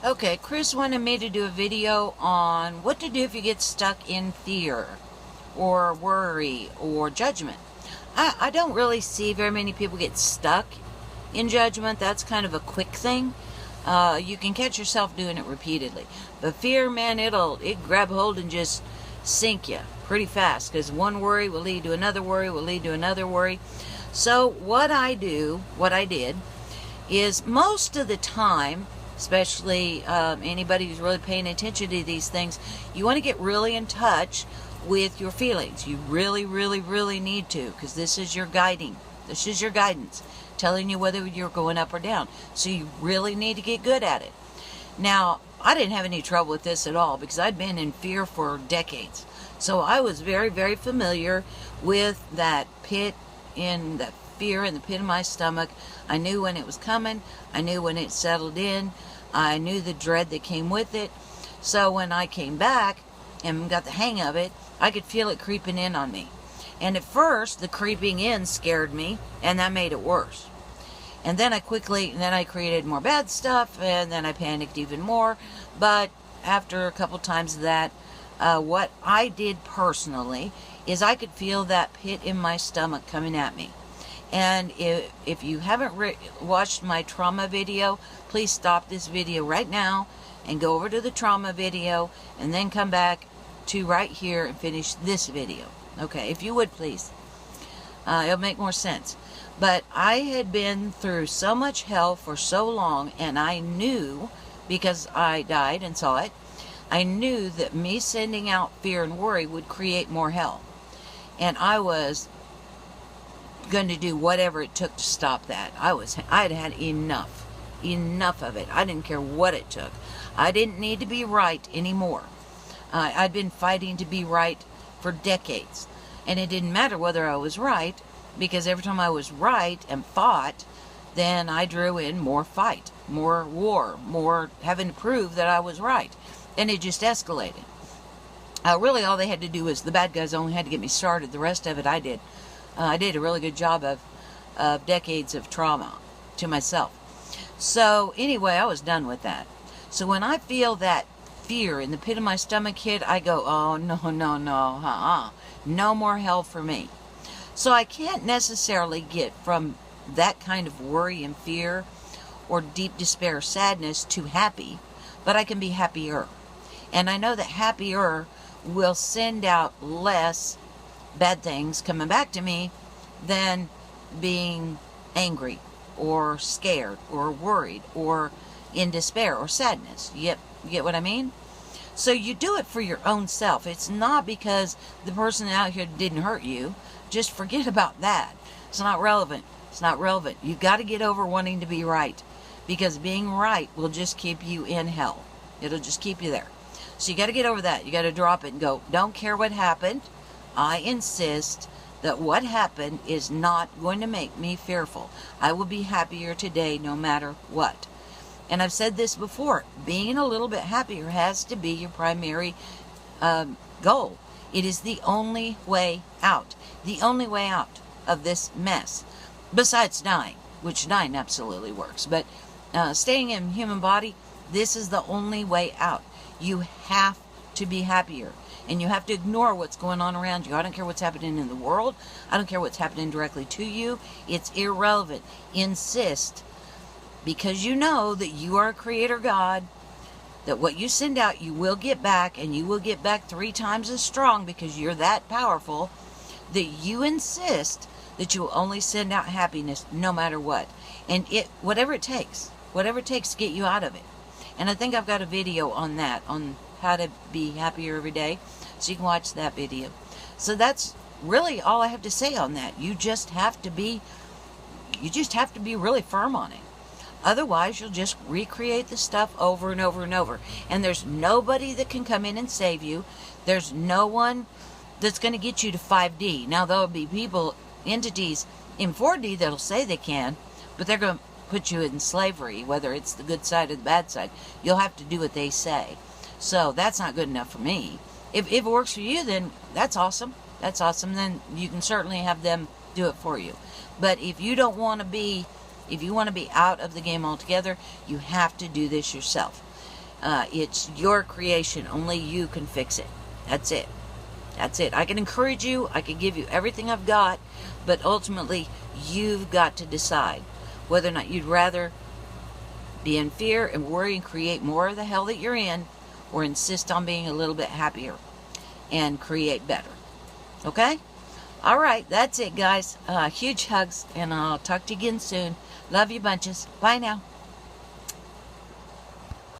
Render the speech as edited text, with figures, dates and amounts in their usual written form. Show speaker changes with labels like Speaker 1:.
Speaker 1: Okay, Chris wanted me to do a video on what to do if you get stuck in fear or worry or judgment. I don't really see very many people get stuck in judgment. That's kind of a quick thing. You can catch yourself doing it repeatedly. But fear, man, it grab hold and just sink you pretty fast, because one worry will lead to another worry, will lead to another worry. So what I did, is most of the time, especially anybody who's really paying attention to these things, you want to get really in touch with your feelings. You really, really, really need to, because this is your guiding. This is your guidance, telling you whether you're going up or down. So you really need to get good at it. Now, I didn't have any trouble with this at all, because I'd been in fear for decades. So I was very, very familiar with that pit, in that fear in the pit of my stomach. I knew when it was coming. I knew when it settled in. I knew the dread that came with it. So when I came back and got the hang of it, I could feel it creeping in on me. And at first, the creeping in scared me, and that made it worse. And then I created more bad stuff, and then I panicked even more. But after a couple times of that, what I did personally is I could feel that pit in my stomach coming at me. And if you haven't watched my trauma video, please stop this video right now and go over to the trauma video, and then come back to right here and finish this video. Okay, if you would, please. It'll make more sense. But I had been through so much hell for so long, and I knew, because I died and saw it, I knew that me sending out fear and worry would create more hell. And I was going to do whatever it took to stop that. I'd had enough of it. I didn't care what it took. I didn't need to be right anymore. I'd been fighting to be right for decades, and it didn't matter whether I was right, because every time I was right and fought, then I drew in more fight, more war, more having to prove that I was right, and it just escalated. Really, all they had to do was, the bad guys only had to get me started. The rest of it I did. I did a really good job of decades of trauma to myself. So anyway, I was done with that. So when I feel that fear in the pit of my stomach hit, I go, oh, no, no more hell for me. So I can't necessarily get from that kind of worry and fear or deep despair, sadness, to happy, but I can be happier. And I know that happier will send out less bad things coming back to me than being angry or scared or worried or in despair or sadness. You get what I mean? So you do it for your own self. It's not because the person out here didn't hurt you. Just forget about that. It's not relevant. It's not relevant. You've got to get over wanting to be right, because being right will just keep you in hell. It'll just keep you there. So you got to get over that. You got to drop it and go, don't care what happened. I insist that what happened is not going to make me fearful. I will be happier today no matter what. And I've said this before, being a little bit happier has to be your primary goal. It is the only way out. The only way out of this mess. Besides dying, which dying absolutely works. But staying in human body, this is the only way out. You have to be happier. And you have to ignore what's going on around you. I don't care what's happening in the world. I don't care what's happening directly to you. It's irrelevant. Insist, because you know that you are a creator God, that what you send out you will get back, and you will get back 3 times as strong, because you're that powerful, that you insist that you will only send out happiness no matter what. And whatever it takes to get you out of it. And I think I've got a video on that, on how to be happier every day, so you can watch that video. So that's really all I have to say on that. You just have to be really firm on it. Otherwise, you'll just recreate the stuff over and over and over. And there's nobody that can come in and save you. There's no one that's going to get you to 5D. Now, there'll be people, entities in 4D that'll say they can, but they're going to put you in slavery, whether it's the good side or the bad side. You'll have to do what they say. So that's not good enough for me. If it works for you, then that's awesome. That's awesome. Then you can certainly have them do it for you. But if you don't want to be, if you want to be out of the game altogether, you have to do this yourself. It's your creation. Only you can fix it. That's it. That's it. I can encourage you. I can give you everything I've got. But ultimately, you've got to decide whether or not you'd rather be in fear and worry and create more of the hell that you're in, or insist on being a little bit happier and create better. Okay? All right. That's it, guys. Huge hugs. And I'll talk to you again soon. Love you bunches. Bye now.